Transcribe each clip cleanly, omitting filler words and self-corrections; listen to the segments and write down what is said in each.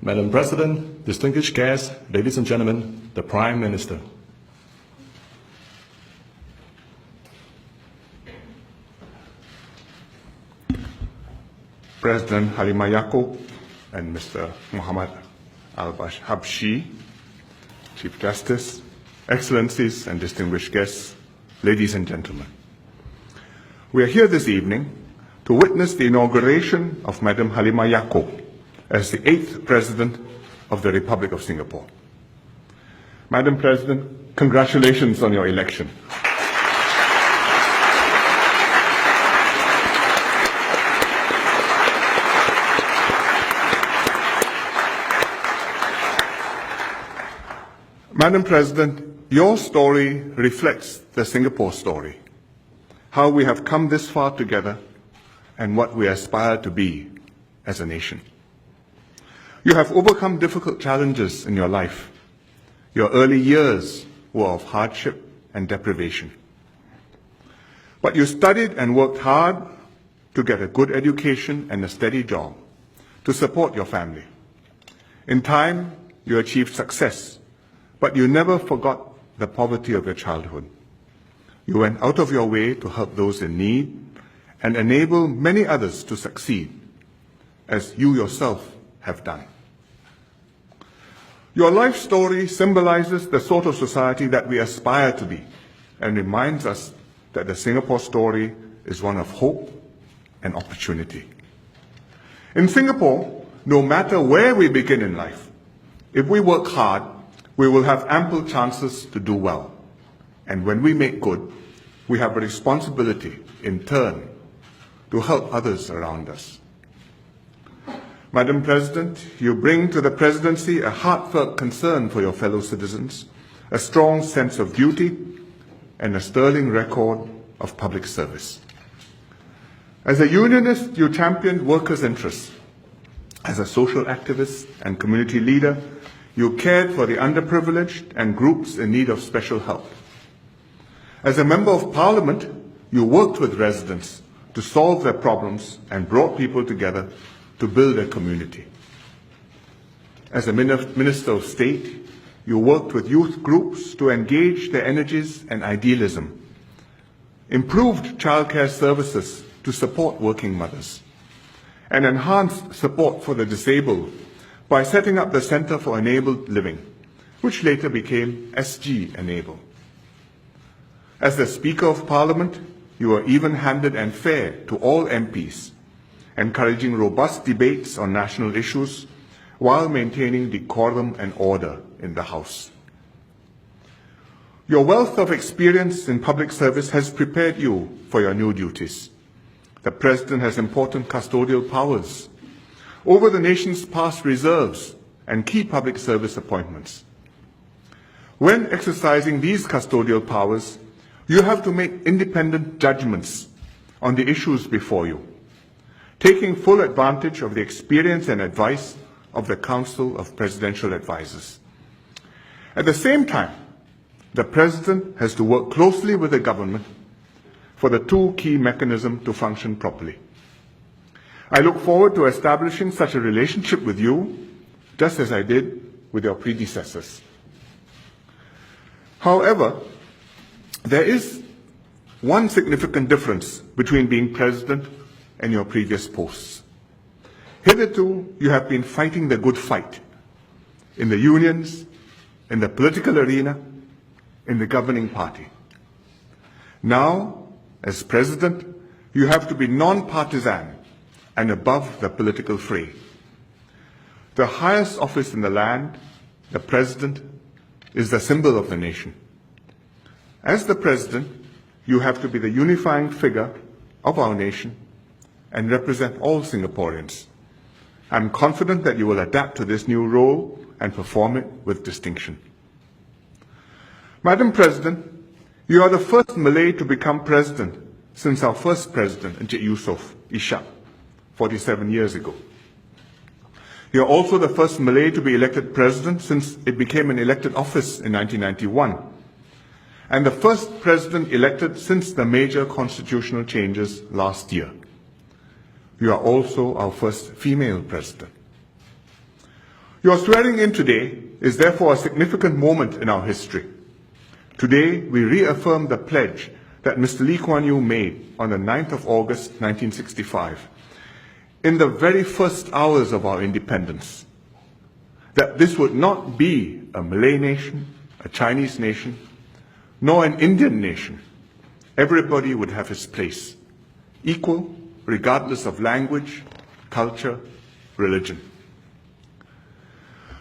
Madam President, distinguished guests, ladies and gentlemen, the Prime Minister. President Halima Ya'qoob and Mr. Muhammad Al-Habshi, Chief Justice, Excellencies and distinguished guests, ladies and gentlemen. We are here this evening to witness the inauguration of Madam Halima Ya'qoob as the 8th President of the Republic of Singapore. Madam President, congratulations on your election. Madam President, your story reflects the Singapore story, how we have come this far together and what we aspire to be as a nation. You have overcome difficult challenges in your life. Your early years were of hardship and deprivation. But you studied and worked hard to get a good education and a steady job to support your family. In time, you achieved success, but you never forgot the poverty of your childhood. You went out of your way to help those in need and enable many others to succeed, as you yourself have done. Your life story symbolizes the sort of society that we aspire to be and reminds us that the Singapore story is one of hope and opportunity. In Singapore, no matter where we begin in life, if we work hard, we will have ample chances to do well. And when we make good, we have a responsibility, in turn, to help others around us. Madam President, you bring to the Presidency a heartfelt concern for your fellow citizens, a strong sense of duty, and a sterling record of public service. As a unionist, you championed workers' interests. As a social activist and community leader, you cared for the underprivileged and groups in need of special help. As a Member of Parliament, you worked with residents to solve their problems and brought people together to build a community. As a Minister of State, you worked with youth groups to engage their energies and idealism, improved childcare services to support working mothers, and enhanced support for the disabled by setting up the Centre for Enabled Living, which later became SG Enable. As the Speaker of Parliament, you were even-handed and fair to all MPs, encouraging robust debates on national issues while maintaining decorum and order in the House. Your wealth of experience in public service has prepared you for your new duties. The President has important custodial powers over the nation's past reserves and key public service appointments. When exercising these custodial powers, you have to make independent judgments on the issues before you, taking full advantage of the experience and advice of the Council of Presidential Advisors. At the same time, the President has to work closely with the government for the two key mechanisms to function properly. I look forward to establishing such a relationship with you, just as I did with your predecessors. However, there is one significant difference between being President and your previous posts. Hitherto, you have been fighting the good fight in the unions, in the political arena, in the governing party. Now, as President, you have to be non-partisan and above the political fray. The highest office in the land, the President, is the symbol of the nation. As the President, you have to be the unifying figure of our nation and represent all Singaporeans. I'm confident that you will adapt to this new role and perform it with distinction. Madam President, you are the first Malay to become President since our first President, Encik Yusof Ishak, 47 years ago. You are also the first Malay to be elected President since it became an elected office in 1991, and the first President elected since the major constitutional changes last year. You are also our first female President. Your swearing in today is therefore a significant moment in our history. Today, we reaffirm the pledge that Mr. Lee Kuan Yew made on the 9th of August 1965, in the very first hours of our independence, that this would not be a Malay nation, a Chinese nation, nor an Indian nation. Everybody would have his place, equal regardless of language, culture, religion.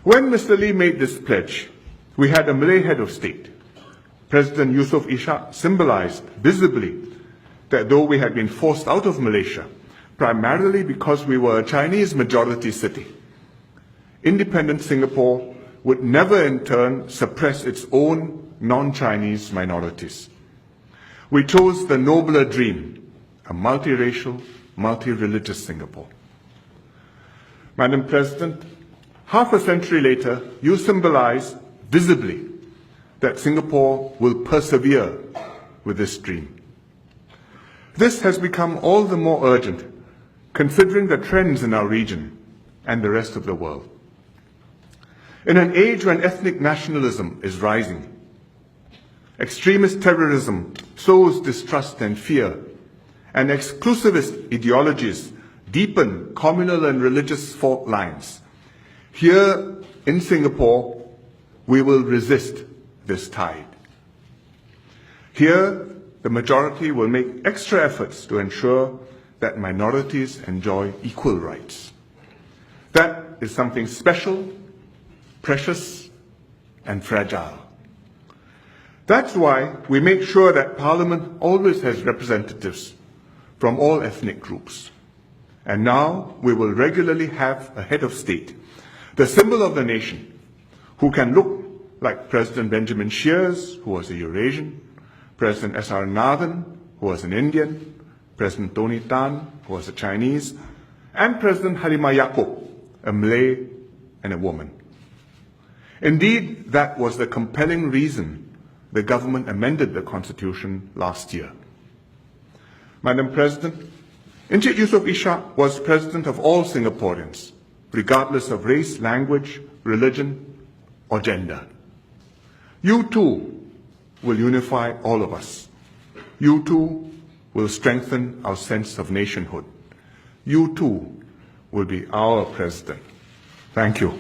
When Mr. Lee made this pledge, we had a Malay head of state. President Yusof Ishak symbolized visibly that though we had been forced out of Malaysia, primarily because we were a Chinese majority city, independent Singapore would never in turn suppress its own non-Chinese minorities. We chose the nobler dream, a multiracial, multi-religious Singapore. Madam President, half a century later, you symbolize visibly that Singapore will persevere with this dream. This has become all the more urgent considering the trends in our region and the rest of the world. In an age when ethnic nationalism is rising, extremist terrorism sows distrust and fear, and exclusivist ideologies deepen communal and religious fault lines, here in Singapore, we will resist this tide. Here, the majority will make extra efforts to ensure that minorities enjoy equal rights. That is something special, precious, and fragile. That's why we make sure that Parliament always has representatives from all ethnic groups. And now we will regularly have a head of state, the symbol of the nation, who can look like President Benjamin Shears, who was a Eurasian, President S.R. Nathan, who was an Indian, President Tony Tan, who was a Chinese, and President Halimah Ya'qoob, a Malay and a woman. Indeed, that was the compelling reason the government amended the Constitution last year. Madam President, Encik Yusof Ishak was President of all Singaporeans, regardless of race, language, religion, or gender. You too will unify all of us. You too will strengthen our sense of nationhood. You too will be our president. Thank you.